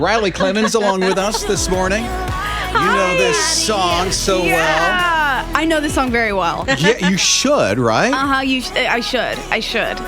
Riley Clemens along with us this morning. You know this song so well. I know this song very well. Yeah, you should, right? I should.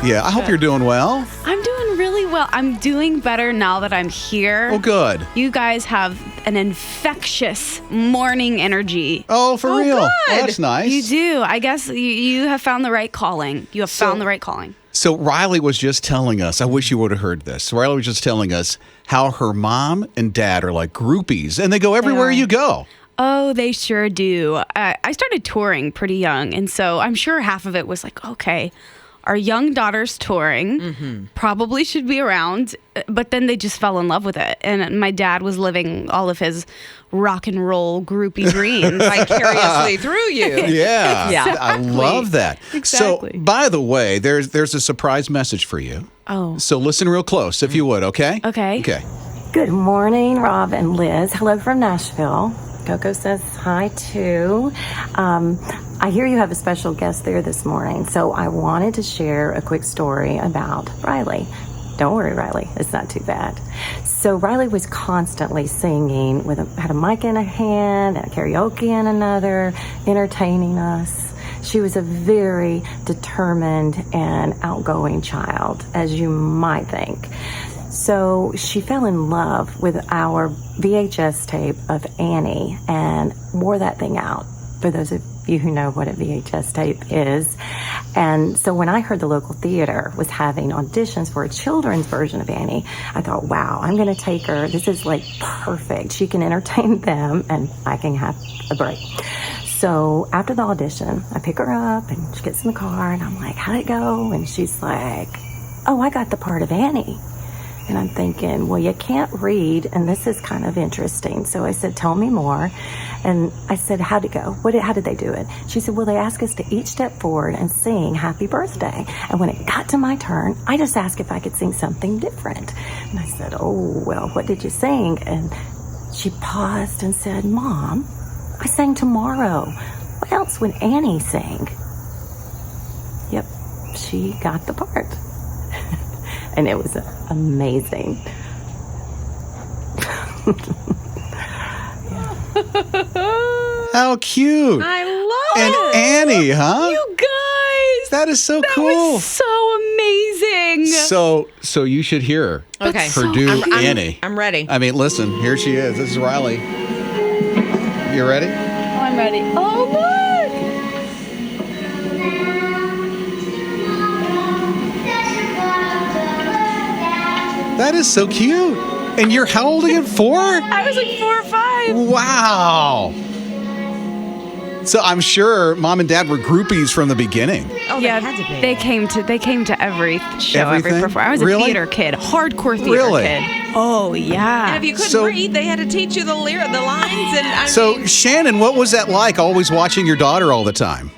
Yeah, I hope you're doing well. I'm doing really well. I'm doing better now that I'm here. Oh, good. You guys have an infectious morning energy. Oh, for real? Good. Well, that's nice. You do. I guess you have found the right calling. You have found the right calling. So Riley was just telling us, I wish you would have heard this. Riley was just telling us how her mom and dad are like groupies, and they go everywhere you go. Oh, they sure do. I started touring pretty young, and so I'm sure half of it was like, okay, our young daughter's touring, probably should be around, but then they just fell in love with it. And my dad was living all of his rock and roll groupie dreams. Vicariously through you. Yeah. Exactly. I love that. Exactly. So, by the way, there's a surprise message for you. Oh. So listen real close, if you would, okay? Okay. Okay. Good morning, Rob and Liz. Hello from Nashville. Coco says hi, too. I hear you have a special guest there this morning, so I wanted to share a quick story about Riley. Don't worry, Riley. It's not too bad. So Riley was constantly singing, had a mic in a hand and a karaoke in another, entertaining us. She was a very determined and outgoing child, as you might think. So she fell in love with our VHS tape of Annie and wore that thing out, for those of you who know what a VHS tape is. And so when I heard the local theater was having auditions for a children's version of Annie, I thought, wow, I'm going to take her. This is like perfect. She can entertain them and I can have a break. So after the audition, I pick her up and she gets in the car and I'm like, how'd it go? And she's like, oh, I got the part of Annie. And I'm thinking, well, you can't read, and this is kind of interesting. So I said, tell me more. And I said, how'd it go? How did they do it? She said, well, they asked us to each step forward and sing Happy Birthday. And when it got to my turn, I just asked if I could sing something different. And I said, oh, well, what did you sing? And she paused and said, Mom, I sang Tomorrow. What else would Annie sing? Yep, she got the part. And it was amazing. How cute. I love And it. Annie, huh? You guys. That is so That cool. was so amazing. So you should hear Okay. her do Annie. I'm ready. I mean, listen, here she is. This is Riley. You ready? Oh, I'm ready. Oh, look. That is so cute. And you're how old again? 4? I was like 4 or 5. Wow. So I'm sure mom and dad were groupies from the beginning. Oh, Yeah, they had to be. they came to every show, Everything? every performance. I was a Really? theater kid, hardcore theater Really? kid. Oh yeah. And if you couldn't So- read, they had to teach you the lines. And I So mean, Shannon, what was that like, always watching your daughter all the time?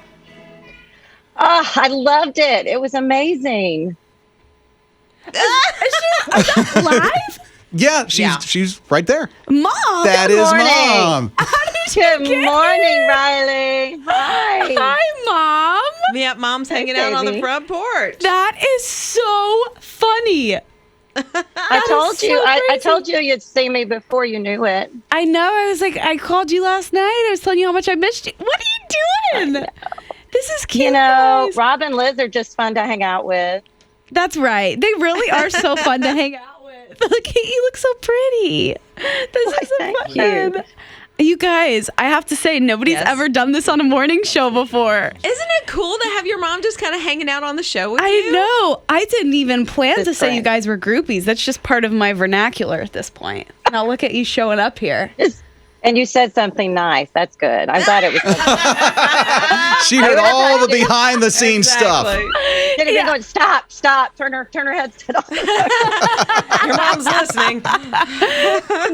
Oh, I loved it. It was amazing. Live? Yeah, Yeah. she's right there. Mom. That is morning. mom. Good morning, Riley. Hi. Hi, Mom. yeah, Mom's hanging out on the baby. front porch. That is so funny. I told so you. I crazy. told you you'd see me before you knew it. I know. I was like, I called you last night. I was telling you how much I missed you. What are you doing? This is cute. You know, guys. Rob and Liz are just fun to hang out with. That's right. They really are so fun to hang out with. Look, you look so pretty. This is so thank fun. you. You guys, I have to say, nobody's Yes. ever done this on a morning show before. Isn't it cool to have your mom just kind of hanging out on the show with I you? know. I didn't even plan to That's say you right. guys were groupies. That's just part of my vernacular at this point. Now look at you showing up here. And you said something nice. That's good. I'm glad it was. She heard all the behind the scenes stuff. Should have been going, stop. Turn her head to the Your mom's listening.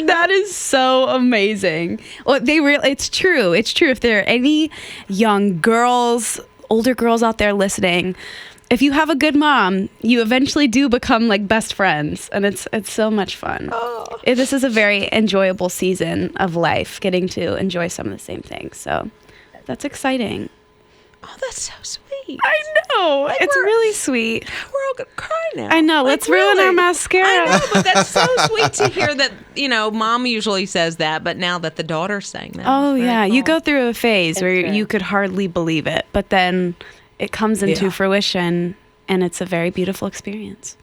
That is so amazing. Well, it's true. It's true. If there are any young girls, older girls out there listening, if you have a good mom, you eventually do become like best friends, and it's so much fun. This is a very enjoyable season of life, getting to enjoy some of the same things. So that's exciting. Oh, that's so sweet. sweet. I know. It's we're- really sweet. We're all gonna cry now. I know. Like, Let's ruin our really. mascara. I know, but that's so sweet to hear that, Mom usually says that, but now that the daughter's saying that. Oh, it's very yeah. You cool. go through a phase where true. you could hardly believe it, but then it comes into Yeah. fruition, and it's a very beautiful experience.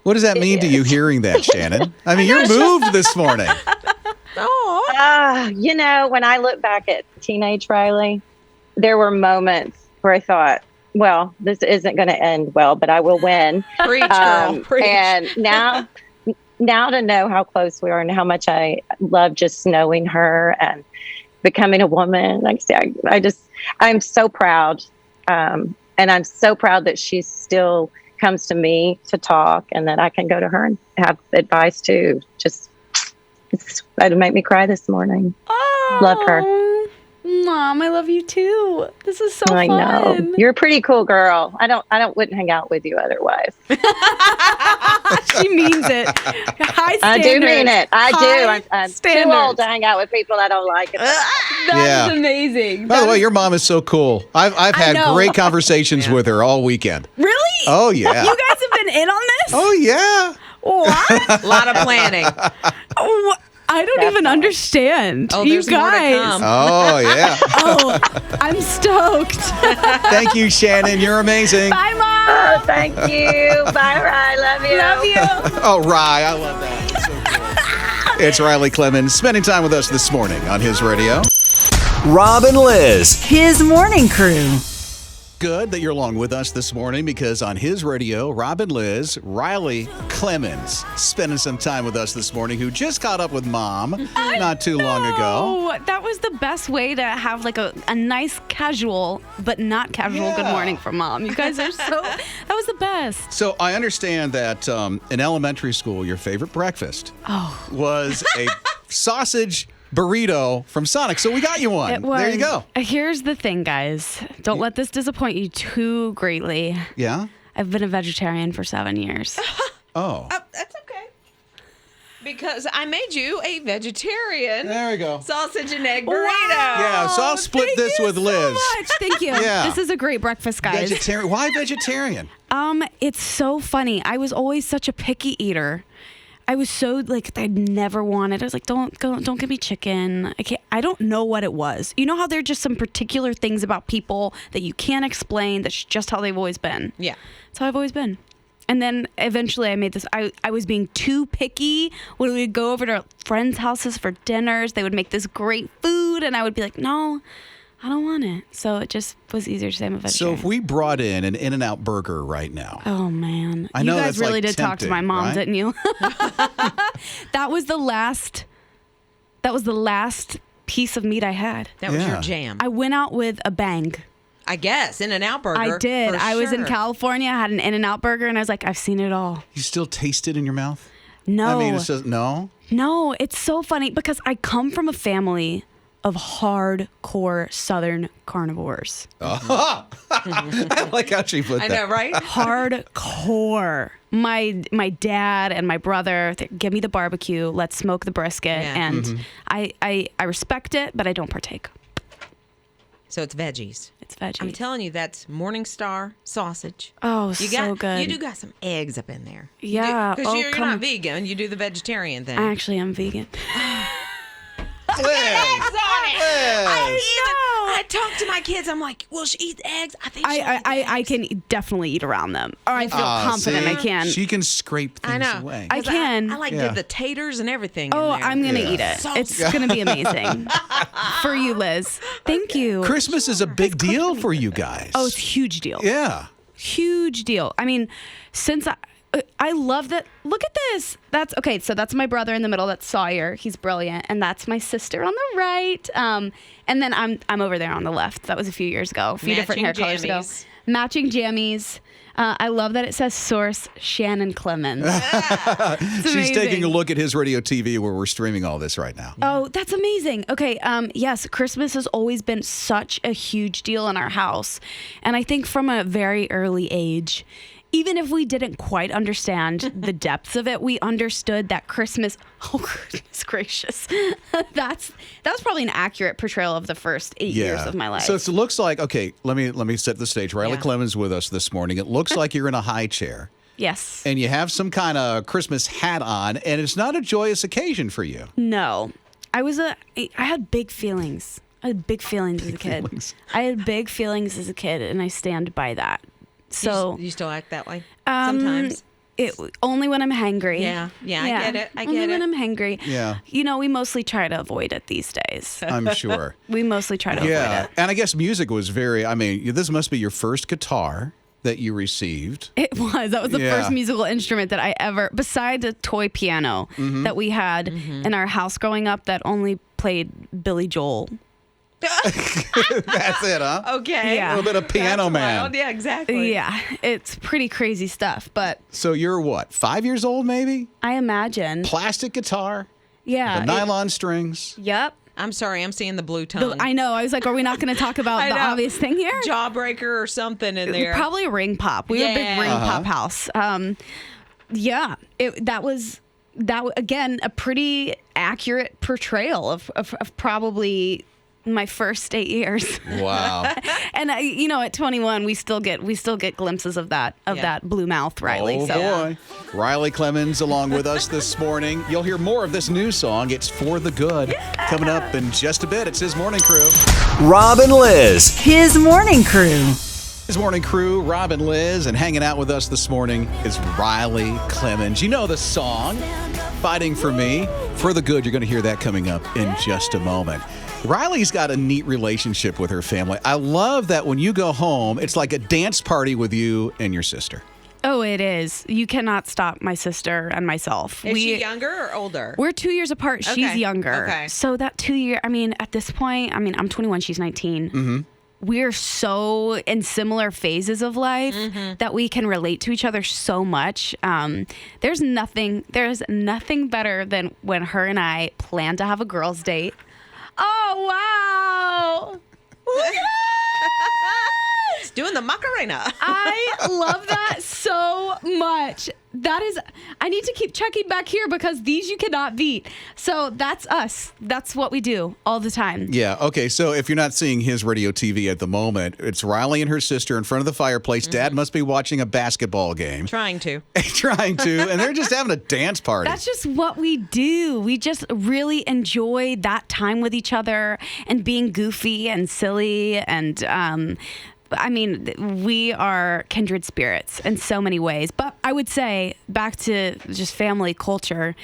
What does that mean to you hearing that, Shannon? I mean, you're moved this morning. Oh, When I look back at teenage Riley, there were moments where I thought, well, this isn't going to end well, but I will win. preach, girl, preach. And now to know how close we are and how much I love just knowing her and becoming a woman, like I say, I'm so proud. And I'm so proud that she still comes to me to talk and that I can go to her and have advice too. It'll make me cry this morning. Oh, Love her. Mom, I love you too. This is so I fun. know. You're a pretty cool girl. wouldn't hang out with you otherwise. She means it. High standards. I do mean it. I do. I'm too standards. old to hang out with people I don't like. That Yeah. is amazing. By the way, your mom is so cool. I've had know. great conversations with her all weekend. Really? Oh, yeah. You guys have been in on this? Oh, yeah. What? a lot of planning. Oh, I don't even understand. Oh, you there's more to guys. come. Oh, yeah. Oh, I'm stoked. Thank you, Shannon. You're amazing. Bye, Mom. Oh, thank you. Bye, Rye. Love you. Love you. Oh, Rye. I love that. That's so cool. It's Riley Clemens spending time with us this morning on his radio. Rob and Liz. His morning crew. Good that you're along with us this morning because on his radio, Rob and Liz, Riley Clemens spending some time with us this morning, who just caught up with Mom not too long ago. Oh, that was the best way to have like a nice casual, but not casual good morning from Mom. You guys are that was the best. So I understand that in elementary school, your favorite breakfast was a sausage burrito from Sonic. So we got you one. It was. There you go. Here's the thing, guys. Don't let this disappoint you too greatly. Yeah? I've been a vegetarian for 7 years. Oh. That's okay. Because I made you a vegetarian There we go. sausage and egg burrito. Yeah, so I'll split Thank this you with so Liz. much. Thank you. Yeah. This is a great breakfast, guys. Vegetarian. Why vegetarian? It's so funny. I was always such a picky eater. I was so I'd never wanted. I was like, don't give me chicken. I don't know what it was. You know how there are just some particular things about people that you can't explain. That's just how they've always been. Yeah. That's how I've always been. And then eventually I made this. I was being too picky when we would go over to friends' houses for dinners. They would make this great food, and I would be like, no, I don't want it. So it just was easier to say I'm a So vegetarian. if we brought in an In-N-Out burger right now, Oh man, I know you guys that's, really like, did talk to my tempting, mom, right? didn't you? That was the last piece of meat I had. That was Yeah. your jam. I went out with a bang. I guess. In-N-Out burger. I did. for I was in sure. California. I had an In-N-Out burger, and I was like, I've seen it all. you still taste it in your mouth? No, I mean, it's just, no? no, it's so funny because I come from a family of hardcore Southern carnivores. I like how she put I that. know, right? Hardcore. My dad and my brother, give me the barbecue. Let's smoke the brisket. Yeah. And I respect it, but I don't partake. So it's veggies. It's veggies. I'm telling you, that's Morningstar sausage. Oh, You so got, good. You do got some eggs up in there. Yeah. Because you're come not on. vegan. You do the vegetarian thing. I actually am vegan. Eggs on it. Liz. I talk to my kids. I'm like, will she eat the eggs? I think she'll eat the I eggs. can definitely eat around them. Or I feel confident See? I can. She can scrape things I know. away. I 'Cause can. I like Yeah. the taters and everything. Oh, in there. I'm going to Yeah. eat it. So It's going to be amazing. For you, Liz. Thank you. Christmas is a big deal for you guys. Oh, it's a huge deal. yeah. Huge deal. I mean, since I love that. Look at this. That's okay. So that's my brother in the middle. That's Sawyer. He's brilliant, and that's my sister on the right. And then I'm over there on the left. That was a few years ago. A few different hair Matching colors ago. jammies. Matching jammies. I love that it says source Shannon Clemens. It's She's amazing. taking a look at his radio TV where we're streaming all this right now. Oh, that's amazing. Okay, yes, Christmas has always been such a huge deal in our house. And I think from a very early age, even if we didn't quite understand the depths of it, we understood that Christmas. Oh, goodness gracious! that was probably an accurate portrayal of the first 8 years of my life. So it looks like, okay, let me set the stage. Riley Clemens with us this morning. It looks like you're in a high chair. Yes. And you have some kind of Christmas hat on, and it's not a joyous occasion for you. No, I had big feelings. I had big feelings as a kid. I had big feelings as a kid, and I stand by that. So you still act that way sometimes? Only when I'm hangry. Yeah, I get it. Only when I'm hangry. Yeah. We mostly try to avoid it these days. I'm sure. We mostly try to avoid it. And I guess music was this must be your first guitar that you received. It was. That was the first musical instrument that I ever, besides a toy piano that we had in our house growing up that only played Billy Joel. That's it, huh? Okay. Yeah. A little bit of Piano Man. Wild. Yeah, exactly. Yeah, it's pretty crazy stuff, but So you're what, 5 years old maybe? I imagine. Plastic guitar? Yeah. The nylon strings? Yep. I'm sorry, I'm seeing the blue tongue. I know. I was like, are we not going to talk about I the know. obvious thing here? Jawbreaker or something in there. Probably a ring pop. We were a big ring pop house. That was again a pretty accurate portrayal of probably my first 8 years. Wow. And at 21, we still get glimpses of that blue mouth Riley. Oh, boy. Riley Clemens along with us this morning. You'll hear more of this new song. It's For the Good. Coming up in just a bit. It's His Morning Crew. Rob and Liz. His morning crew. His Morning Crew, Rob and Liz, and hanging out with us this morning is Riley Clemens. You know the song, Fighting for Me. For the Good, you're going to hear that coming up in just a moment. Riley's got a neat relationship with her family. I love that when you go home, it's like a dance party with you and your sister. Oh, it is. You cannot stop my sister and myself. Is she younger or older? We're 2 years apart. She's Okay. younger. Okay. So that 2 year, at this point, I'm 21, she's 19. Mm-hmm. We're so in similar phases of life that we can relate to each other so much. There's nothing better than when her and I plan to have a girls' date. Oh, wow. Look at It's doing the Macarena. I love that so much. I need to keep checking back here because these you cannot beat. So that's us. That's what we do all the time. Yeah, okay, so if you're not seeing His Radio TV at the moment, it's Riley and her sister in front of the fireplace. Dad must be watching a basketball game. Trying to. And they're just having a dance party. That's just what we do. We just really enjoy that time with each other and being goofy and silly and we are kindred spirits in so many ways. But I would say, back to just family culture,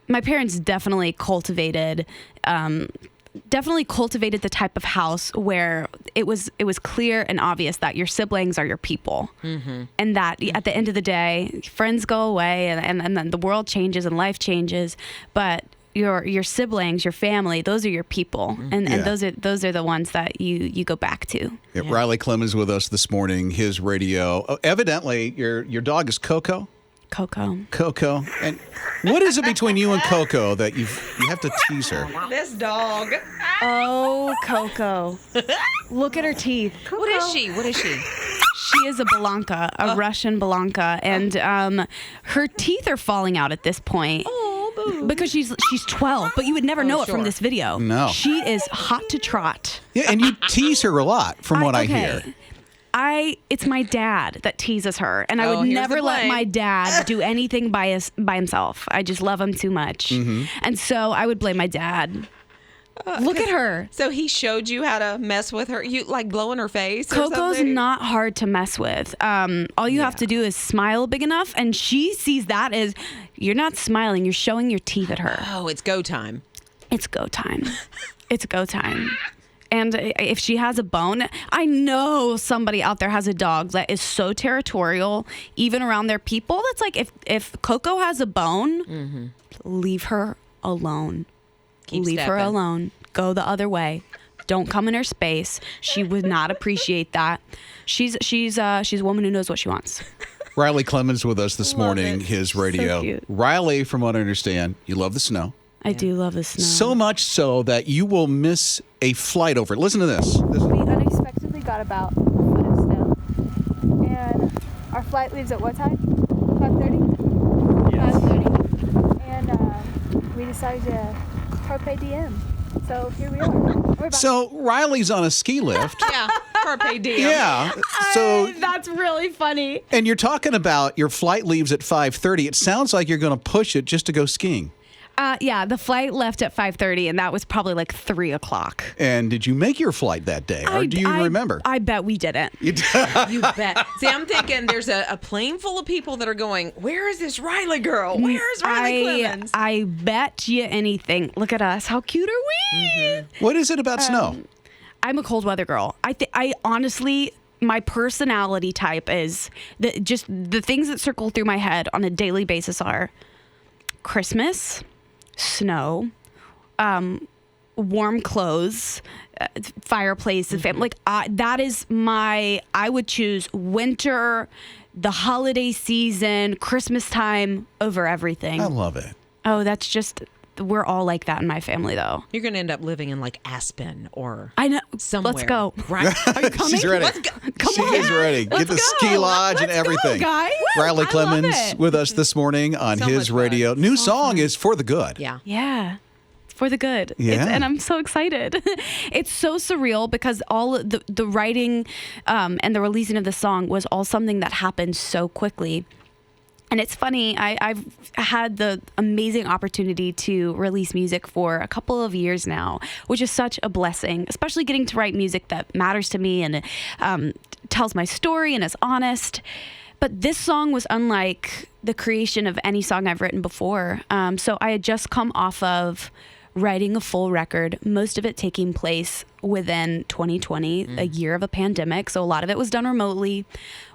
my parents definitely cultivated the type of house where it was clear and obvious that your siblings are your people, and that at the end of the day, friends go away, and then the world changes and life changes, but your siblings, your family, those are your people, and those are the ones that you go back to. Yeah, Riley Clemens with us this morning, His Radio. Oh, evidently, your dog is Coco. Coco. And what is it between you and Coco that you have to tease her? This dog. Oh, Coco. Look at her teeth. What is she? She is a Blanca, a Russian Blanca, and her teeth are falling out at this point. Because she's 12, but you would never know it from this video. No. She is hot to trot. Yeah, and you tease her a lot, from what I hear. It's my dad that teases her, and I would here's never the let blame. my dad do anything by himself. I just love him too much. And so I would blame my dad. Look at her. So he showed you how to mess with her? You like blowing her face or Coco's something? not hard to mess with. All you have to do is smile big enough, and she sees that as you're not smiling, you're showing your teeth at her. Oh, it's go time. It's go time. It's go time. And if she has a bone, I know somebody out there has a dog that is so territorial, even around their people. That's like if Coco has a bone, leave her alone. Leave her alone. Go the other way. Don't come in her space. She would not appreciate that. She's a woman who knows what she wants. Riley Clemens with us this morning, it. His So Radio. cute. Riley, from what I understand, you love the snow. I do love the snow. So much so that you will miss a flight over it. Listen to this. We unexpectedly got about a foot of snow, and our flight leaves at what time? 5:30? Yes. 5:30. And we decided to carpe diem. So here we are. We're about So Riley's on a ski lift. Yeah, carpe diem. Yeah. So That's really funny. and you're talking about your flight leaves at 5:30. It sounds like you're going to push it just to go skiing. Yeah, the flight left at 5:30, and that was probably like 3 o'clock. And did you make your flight that day, or do you remember? I bet we didn't. You bet. See, I'm thinking there's a plane full of people that are going, where is this Riley girl? Where's Riley Clemens? I bet you anything. Look at us. How cute are we? What is it about snow? I'm a cold weather girl. I honestly, my personality type is just the things that circle through my head on a daily basis are Christmas, snow, warm clothes, fireplace, and family. Like that is I would choose winter, the holiday season, Christmas time over everything. I love it. Oh, that's just, we're all like that in my family, though. You're going to end up living in like Aspen or I know. somewhere. Let's go. Right? Are you coming? She's ready. Let's go. She is ready. Get the ski lodge and everything. guys. Riley I love Clemens it. with us this morning on So his much fun. radio. New song is For the Good. Yeah. Yeah. For the good. Yeah. And I'm so excited. It's so surreal because all the writing and the releasing of the song was all something that happened so quickly. And it's funny, I've had the amazing opportunity to release music for a couple of years now, which is such a blessing, especially getting to write music that matters to me and tells my story and is honest. But this song was unlike the creation of any song I've written before. So I had just come off of writing a full record, most of it taking place within 2020, a year of a pandemic. So a lot of it was done remotely,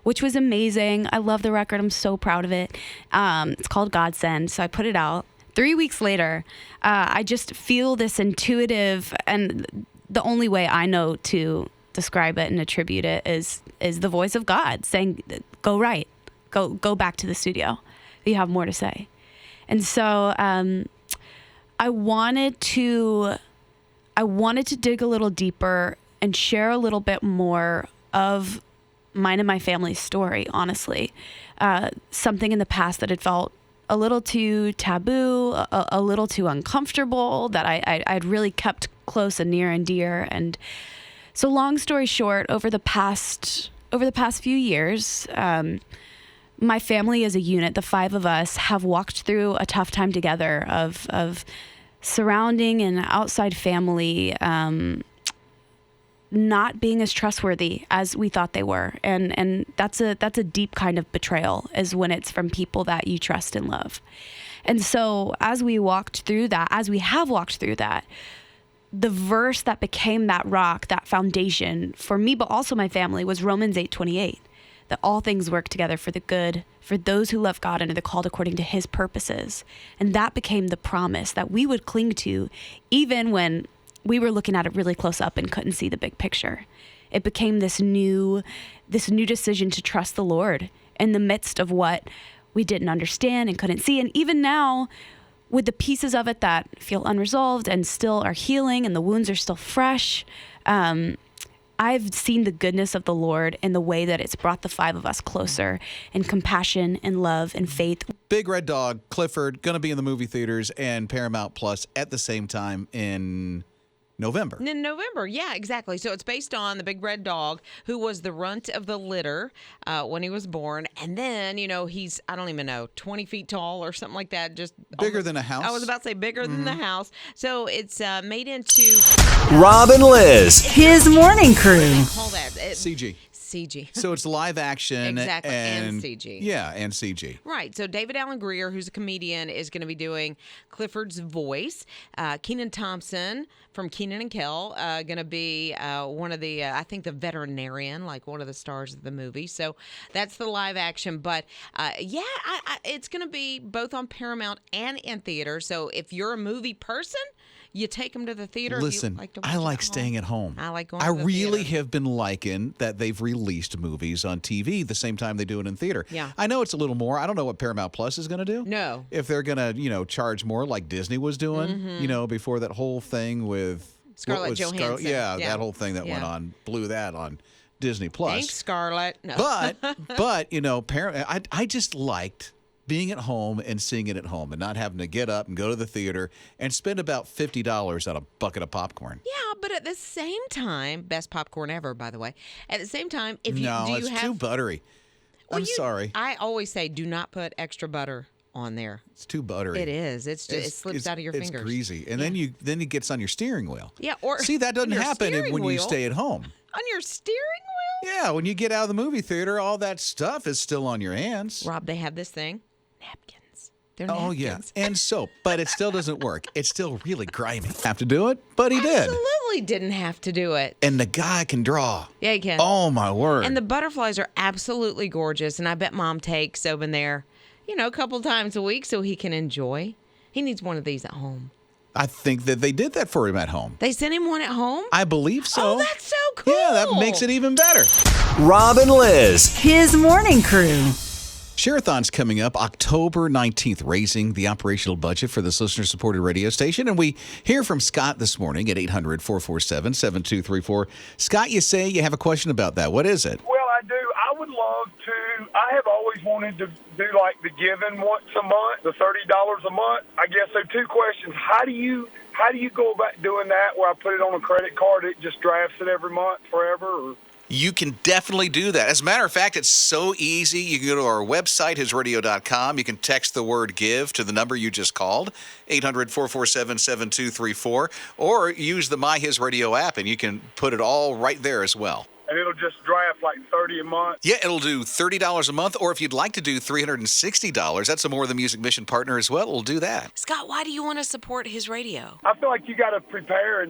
which was amazing. I love the record. I'm so proud of it. It's called Godsend. So I put it out. 3 weeks later, I just feel this intuitive, and the only way I know to describe it and attribute it is the voice of God saying, go write, go back to the studio. You have more to say. And so, I wanted to dig a little deeper and share a little bit more of mine and my family's story, honestly. Something in the past that had felt a little too taboo, a little too uncomfortable, that I'd really kept close and near and dear. And so long story short, over the past few years, my family as a unit, the five of us, have walked through a tough time together of surrounding and outside family not being as trustworthy as we thought they were. And that's a deep kind of betrayal, is when it's from people that you trust and love. And so as we have walked through that, the verse that became that rock, that foundation for me, but also my family, was Romans 8:28. That all things work together for the good, for those who love God and are called according to his purposes. And that became the promise that we would cling to even when we were looking at it really close up and couldn't see the big picture. It became this new decision to trust the Lord in the midst of what we didn't understand and couldn't see. And even now, with the pieces of it that feel unresolved and still are healing and the wounds are still fresh, I've seen the goodness of the Lord in the way that it's brought the five of us closer in compassion and love and faith. Big Red Dog, Clifford, going to be in the movie theaters and Paramount Plus at the same time in November. In November, yeah, exactly. So it's based on the big red dog who was the runt of the litter when he was born. And then, he's, I don't even know, 20 feet tall or something like that. Just bigger than a house. I was about to say bigger than the house. So it's made into... Rob and Liz. His morning crew. Call that. CG. CG. So it's live action. Exactly, and CG. Yeah, and CG. Right. So David Allen Greer, who's a comedian, is going to be doing Clifford's voice. Kenan Thompson from Kenan and Kel going to be one of the, I think, the veterinarian, like one of the stars of the movie. So that's the live action. But it's going to be both on Paramount and in theater. So if you're a movie person, you take them to the theater. Listen, I like staying at home. I like going I to the really theater. have been liking that they've released movies on TV the same time they do it in theater. Yeah. I know it's a little more. I don't know what Paramount Plus is going to do. No. If they're going to, charge more like Disney was doing, before that whole thing with Scarlett Johansson. that whole thing that went on, blew that on Disney Plus. Thanks, Scarlett. No. But I just liked being at home and seeing it at home and not having to get up and go to the theater and spend about $50 on a bucket of popcorn. Yeah, but at the same time, best popcorn ever, by the way. At the same time, if you it's too buttery. I'm sorry. I always say do not put extra butter on there. It's too buttery. It is. It slips out of your fingers. It's greasy, and then it gets on your steering wheel. Yeah, or see, that doesn't happen when you stay at home. On your steering wheel? Yeah, when you get out of the movie theater, all that stuff is still on your hands. Rob, they have this thing. Napkins. They're napkins. Oh, yeah. And soap. But it still doesn't work. It's still really grimy. Have to do it, but he did. Absolutely didn't have to do it. And the guy can draw. Yeah, he can. Oh, my word. And the butterflies are absolutely gorgeous. And I bet Mom takes Oban there, a couple times a week so he can enjoy. He needs one of these at home. I think that they did that for him at home. They sent him one at home? I believe so. Oh, that's so cool. Yeah, that makes it even better. Rob and Liz. His morning crew. Share-a-thon's coming up October 19th, raising the operational budget for this listener-supported radio station. And we hear from Scott this morning at 800-447-7234. Scott, you say you have a question about that. What is it? Well, I do. I would love to. I have always wanted to do like the giving once a month, the $30 a month. I guess there are two questions. How do you go about doing that where I put it on a credit card, it just drafts it every month forever? Or? You can definitely do that. As a matter of fact, it's so easy. You can go to our website, hisradio.com. You can text the word give to the number you just called, 800-447-7234, or use the My His Radio app, and you can put it all right there as well. And it'll just draft like $30 a month? Yeah, it'll do $30 a month, or if you'd like to do $360, that's a More Than Music Mission partner as well. It'll do that. Scott, why do you want to support His Radio? I feel like you got to prepare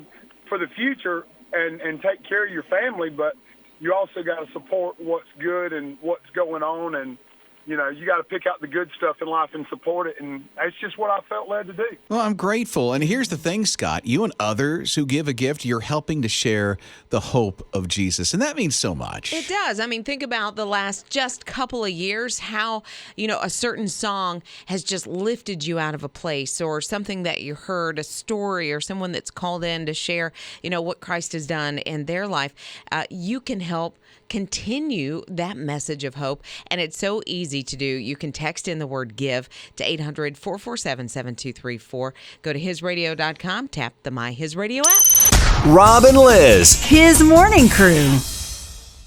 for the future and take care of your family, but you also got to support what's good and what's going on, and you got to pick out the good stuff in life and support it, and that's just what I felt led to do. Well, I'm grateful, and here's the thing, Scott. You and others who give a gift, you're helping to share the hope of Jesus, and that means so much. It does. I mean, think about the last just couple of years, how, a certain song has just lifted you out of a place, or something that you heard, a story, or someone that's called in to share, what Christ has done in their life. You can help continue that message of hope, and it's so easy to do. You can text in the word give to 800-447-7234. Go to hisradio.com, tap the My His Radio app. Rob and Liz. His morning crew.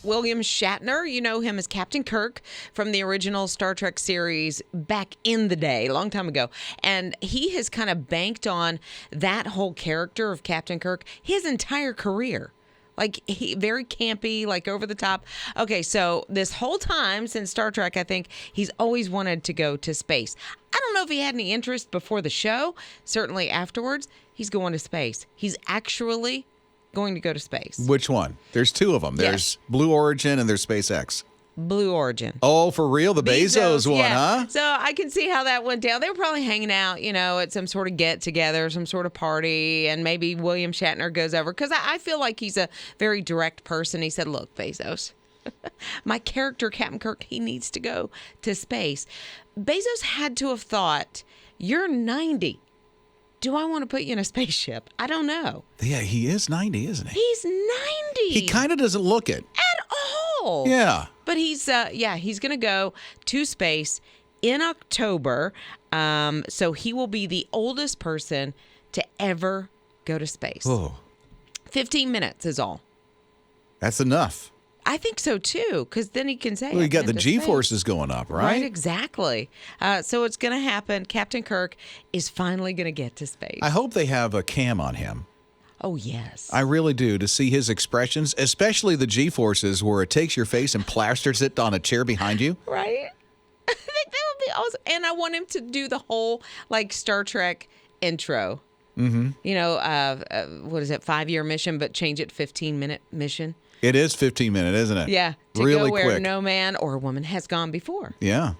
William Shatner, you know him as Captain Kirk from the original Star Trek series back in the day, a long time ago. And he has kind of banked on that whole character of Captain Kirk his entire career. Like, very campy, like over the top. Okay, so this whole time since Star Trek, I think he's always wanted to go to space. I don't know if he had any interest before the show. Certainly afterwards, he's going to space. He's actually going to go to space. Which one? There's two of them. There's Blue Origin and there's SpaceX. Blue Origin. Oh, for real? The Bezos one, yeah. huh? So I can see how that went down. They were probably hanging out, at some sort of get-together, some sort of party, and maybe William Shatner goes over. Because I feel like he's a very direct person. He said, look, Bezos, my character, Captain Kirk, he needs to go to space. Bezos had to have thought, you're 90. Do I want to put you in a spaceship? I don't know. Yeah, he is 90, isn't he? He's 90. He kind of doesn't look it. At all. Yeah. But he's going to go to space in October. So he will be the oldest person to ever go to space. Oh. 15 minutes is all. That's enough. I think so, too, because then he can say... Well, you got the G-forces going up, right? Right, exactly. So it's going to happen. Captain Kirk is finally going to get to space. I hope they have a cam on him. Oh, yes. I really do, to see his expressions, especially the G-forces where it takes your face and plasters it on a chair behind you. Right? I think that would be awesome. And I want him to do the whole, Star Trek intro. Mm-hmm. What is it, 5-year mission, but change it 15-minute mission? It is 15 minutes, isn't it? Yeah. To really go where quick. no man or woman has gone before. Yeah.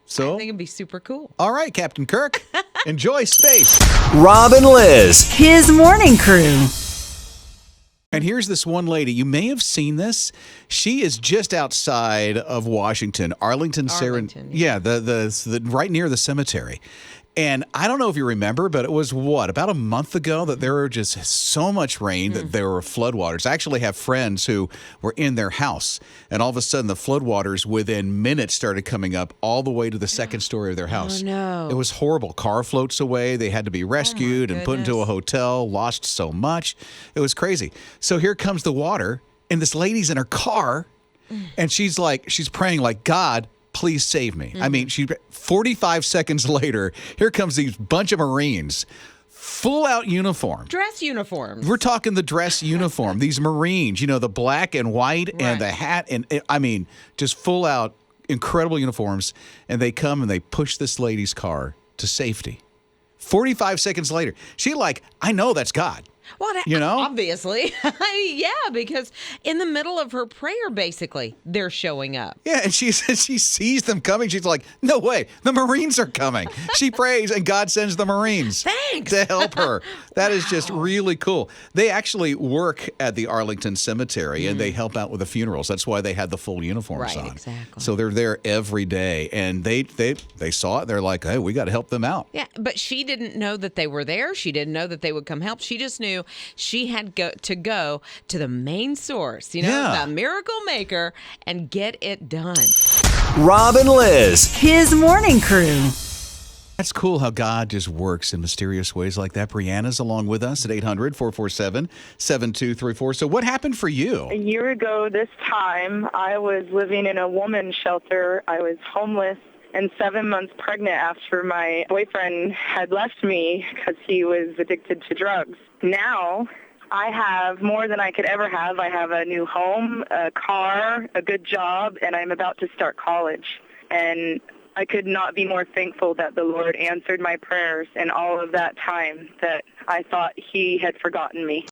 So, I think it'd be super cool. All right, Captain Kirk. Enjoy space. Rob and Liz. His morning crew. And here's this one lady. You may have seen this. She is just outside of Washington, Arlington. Arlington, Yeah, the right near the cemetery. And I don't know if you remember, but it was about a month ago that there were just so much rain that there were floodwaters. I actually have friends who were in their house, and all of a sudden the floodwaters within minutes started coming up all the way to the second story of their house. Oh, no. It was horrible. Car floats away. They had to be rescued and put into a hotel, lost so much. It was crazy. So here comes the water, and this lady's in her car, and she's praying like, God, please save me. I mean, 45 seconds later, here comes these bunch of Marines, full out uniform. Dress uniforms. We're talking the dress uniform. These Marines, the black and white and the hat. And I mean, just full out incredible uniforms. And they come and they push this lady's car to safety. 45 seconds later, I know that's God. Well, obviously. Yeah, because in the middle of her prayer, basically, they're showing up. Yeah, and she sees them coming. She's like, no way, the Marines are coming. She prays, and God sends the Marines to help her. That is just really cool. They actually work at the Arlington Cemetery, and they help out with the funerals. That's why they had the full uniforms on. Exactly. So they're there every day, and they saw it. They're like, hey, we got to help them out. Yeah, but she didn't know that they were there. She didn't know that they would come help. She just knew she had to go to the main source, the miracle maker, and get it done. Rob and Liz. His morning crew. That's cool how God just works in mysterious ways like that. Brianna's along with us at 800-447-7234. So what happened for you? A year ago this time, I was living in a woman's shelter. I was homeless and 7 months pregnant after my boyfriend had left me because he was addicted to drugs. Now, I have more than I could ever have. I have a new home, a car, a good job, and I'm about to start college. And I could not be more thankful that the Lord answered my prayers in all of that time that I thought he had forgotten me.